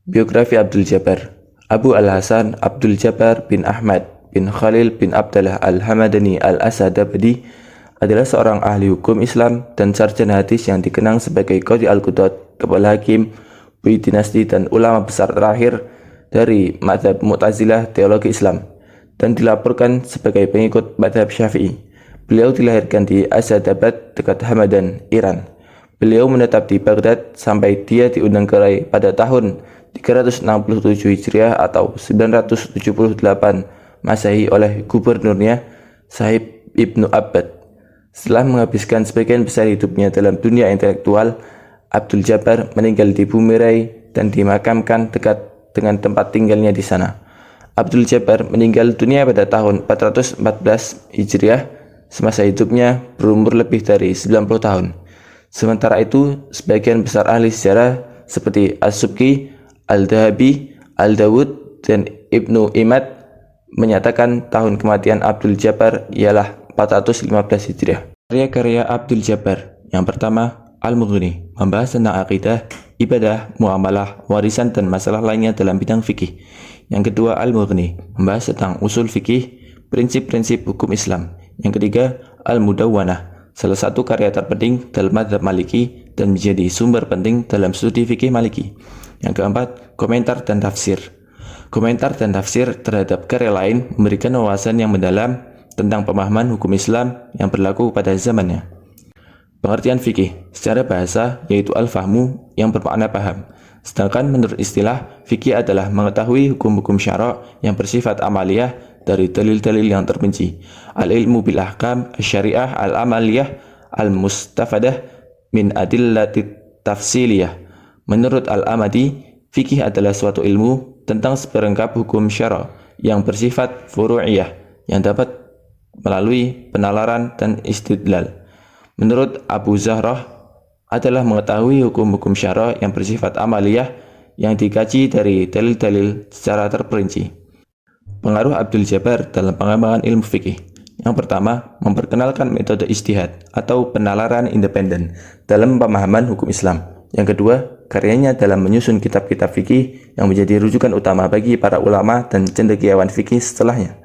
Biografi Abdul Jabbar. Abu Al-Hasan Abdul Jabbar bin Ahmad bin Khalil bin Abdullah Al-Hamadani Al-Asadabadi adalah seorang ahli hukum Islam dan sarjana hadis yang dikenang sebagai Qadhi Al-Qudat, kepala hakim, bui dinasti dan ulama besar terakhir dari mazhab Mu'tazilah teologi Islam, dan dilaporkan sebagai pengikut mazhab Syafi'i. Beliau dilahirkan di Asadabad dekat Hamadan, Iran. Beliau menetap di Baghdad sampai dia diundang ke Rai pada tahun 367 Hijriah atau 978 Masehi oleh gubernurnya Sahib Ibnu Abbad. Setelah menghabiskan sebagian besar hidupnya dalam dunia intelektual, Abdul Jabbar meninggal di bumi Rai dan dimakamkan dekat dengan tempat tinggalnya di sana. Abdul Jabbar meninggal dunia pada tahun 414 Hijriah. Semasa hidupnya berumur lebih dari 90 tahun. Sementara itu, sebagian besar ahli sejarah seperti As-Subki, Al-Dhahabi, Al-Dawud, dan Ibnu Imad menyatakan tahun kematian Abdul Jabbar ialah 415 Hijriah. Karya-karya Abdul Jabbar. Yang pertama, Al-Mughni, membahas tentang akidah, ibadah, muamalah, warisan, dan masalah lainnya dalam bidang fikih. Yang kedua, Al-Mughni, membahas tentang usul fikih, prinsip-prinsip hukum Islam. Yang ketiga, Al-Mudawwanah, salah satu karya terpenting dalam mazhab Maliki dan menjadi sumber penting dalam studi fikih Maliki. Yang keempat, komentar dan tafsir. Komentar dan tafsir terhadap karya lain memberikan wawasan yang mendalam tentang pemahaman hukum Islam yang berlaku pada zamannya. Pengertian fikih secara bahasa yaitu al-fahmu yang bermakna paham. Sedangkan menurut istilah, fikih adalah mengetahui hukum-hukum syara' yang bersifat amaliyah dari dalil-dalil yang terperinci. Al-ilmu bil ahkam syariah al-amaliyah al-mustafadah min adillatit tafsiliyah. Menurut Al-Amadi, fikih adalah suatu ilmu tentang seperangkap hukum syara' yang bersifat furu'iyah yang dapat melalui penalaran dan istidlal. Menurut Abu Zahrah, adalah mengetahui hukum-hukum syara' yang bersifat amaliyah yang dikaji dari dalil-dalil secara terperinci. Pengaruh Abdul Jabbar dalam pengembangan ilmu fikih. Yang pertama, memperkenalkan metode ijtihad atau penalaran independen dalam pemahaman hukum Islam. Yang kedua, karyanya dalam menyusun kitab-kitab fikih yang menjadi rujukan utama bagi para ulama dan cendekiawan fikih setelahnya.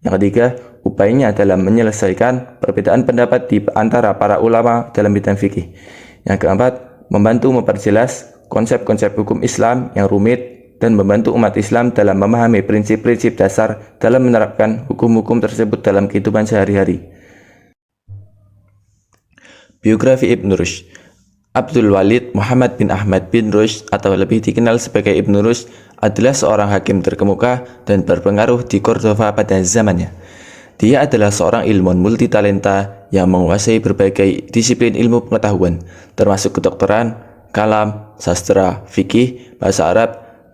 Yang ketiga, upayanya dalam menyelesaikan perbedaan pendapat di antara para ulama dalam bidang fikih. Yang keempat, membantu memperjelas konsep-konsep hukum Islam yang rumit dan membantu umat Islam dalam memahami prinsip-prinsip dasar dalam menerapkan hukum-hukum tersebut dalam kehidupan sehari-hari. Biografi Ibn Rushd. Abdul Walid Muhammad bin Ahmad bin Rushd atau lebih dikenal sebagai Ibn Rushd adalah seorang hakim terkemuka dan berpengaruh di Cordova pada zamannya. Dia adalah seorang ilmuwan multitalenta yang menguasai berbagai disiplin ilmu pengetahuan, termasuk kedokteran, kalam, sastra, fikih, bahasa Arab,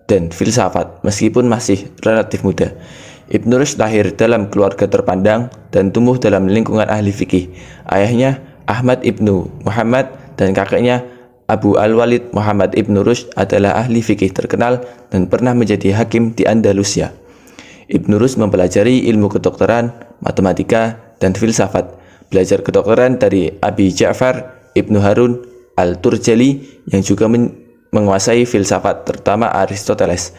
dan filsafat, meskipun masih relatif muda. Ibn Rushd lahir dalam keluarga terpandang dan tumbuh dalam lingkungan ahli fikih. Ayahnya Ahmad ibnu Muhammad dan kakeknya Abu Al-Walid Muhammad ibn Rushd adalah ahli fikih terkenal dan pernah menjadi hakim di Andalusia. Ibn Rushd mempelajari ilmu kedokteran, matematika, dan filsafat. Belajar kedokteran dari Abi Ja'far Ibnu Harun Al-Turjali yang juga menguasai filsafat, terutama Aristoteles.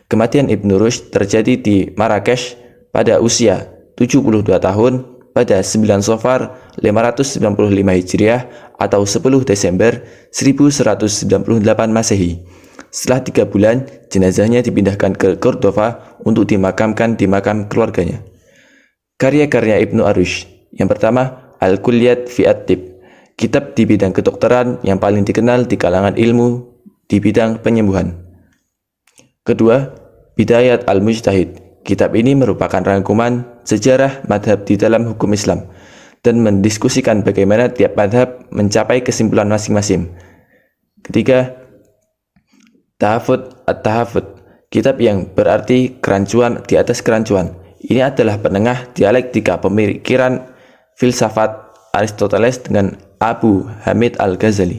Kematian Ibn Rushd terjadi di Marrakesh pada usia 72 tahun pada 9 Safar 595 Hijriah atau 10 Desember 1198 Masehi. Setelah 3 bulan, jenazahnya dipindahkan ke Cordova untuk dimakamkan di makam keluarganya. Karya-karya Ibnu Rushd. Yang pertama, Al-Kulliyat fi At-Tib, kitab di bidang kedokteran yang paling dikenal di kalangan ilmu di bidang penyembuhan. Kedua, Bidayat Al-Mujtahid. Kitab ini merupakan rangkuman sejarah madhab di dalam hukum Islam dan mendiskusikan bagaimana tiap madhab mencapai kesimpulan masing-masing. Ketiga, Tahafut At-Tahafut, kitab yang berarti kerancuan di atas kerancuan. Ini adalah penengah dialektika pemikiran filsafat Aristoteles dengan Abu Hamid Al-Ghazali.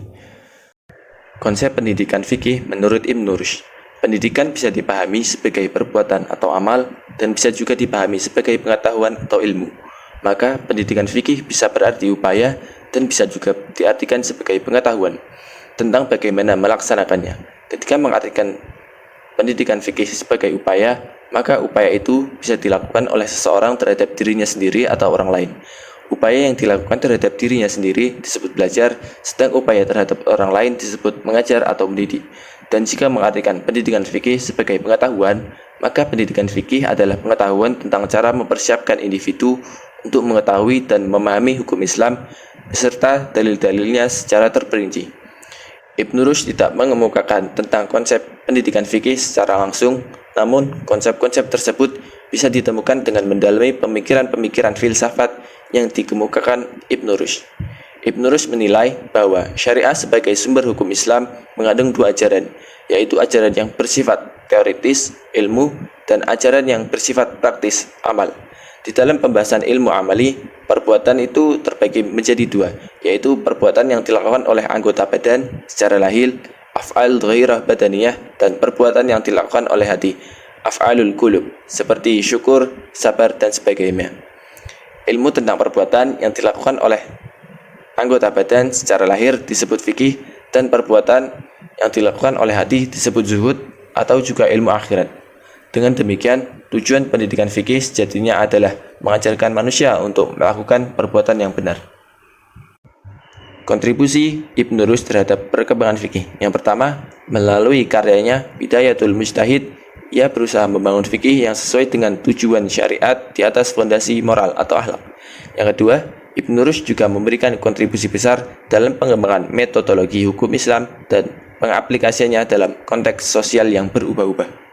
Konsep pendidikan fikih menurut Ibn Rushd. Pendidikan bisa dipahami sebagai perbuatan atau amal dan bisa juga dipahami sebagai pengetahuan atau ilmu. Maka pendidikan fikih bisa berarti upaya dan bisa juga diartikan sebagai pengetahuan tentang bagaimana melaksanakannya. Ketika mengartikan pendidikan fikih sebagai upaya, maka upaya itu bisa dilakukan oleh seseorang terhadap dirinya sendiri atau orang lain. Upaya yang dilakukan terhadap dirinya sendiri disebut belajar, sedang upaya terhadap orang lain disebut mengajar atau mendidik. Dan jika mengartikan pendidikan fikih sebagai pengetahuan, maka pendidikan fikih adalah pengetahuan tentang cara mempersiapkan individu untuk mengetahui dan memahami hukum Islam beserta dalil-dalilnya secara terperinci. Ibnu Rushd tidak mengemukakan tentang konsep pendidikan fikih secara langsung, namun konsep-konsep tersebut bisa ditemukan dengan mendalami pemikiran-pemikiran filsafat yang dikemukakan Ibnu Rushd. Ibnu Rushd menilai bahwa syariah sebagai sumber hukum Islam mengandung dua ajaran, yaitu ajaran yang bersifat teoritis, ilmu, dan ajaran yang bersifat praktis, amal. Di dalam pembahasan ilmu amali, perbuatan itu terbagi menjadi dua, yaitu perbuatan yang dilakukan oleh anggota badan secara lahir, af'al ghairah badaniyah, dan perbuatan yang dilakukan oleh hati, af'alul qulub, seperti syukur, sabar, dan sebagainya. Ilmu tentang perbuatan yang dilakukan oleh anggota badan secara lahir disebut fikih, dan perbuatan yang dilakukan oleh hati disebut zuhud atau juga ilmu akhirat. Dengan demikian, tujuan pendidikan fikih sejatinya adalah mengajarkan manusia untuk melakukan perbuatan yang benar. Kontribusi Ibnu Rushd terhadap perkembangan fikih. Yang pertama, melalui karyanya Bidayatul Mujtahid, ia berusaha membangun fikih yang sesuai dengan tujuan syariat di atas fondasi moral atau akhlak. Yang kedua, Ibnu Rushd juga memberikan kontribusi besar dalam pengembangan metodologi hukum Islam dan pengaplikasiannya dalam konteks sosial yang berubah-ubah.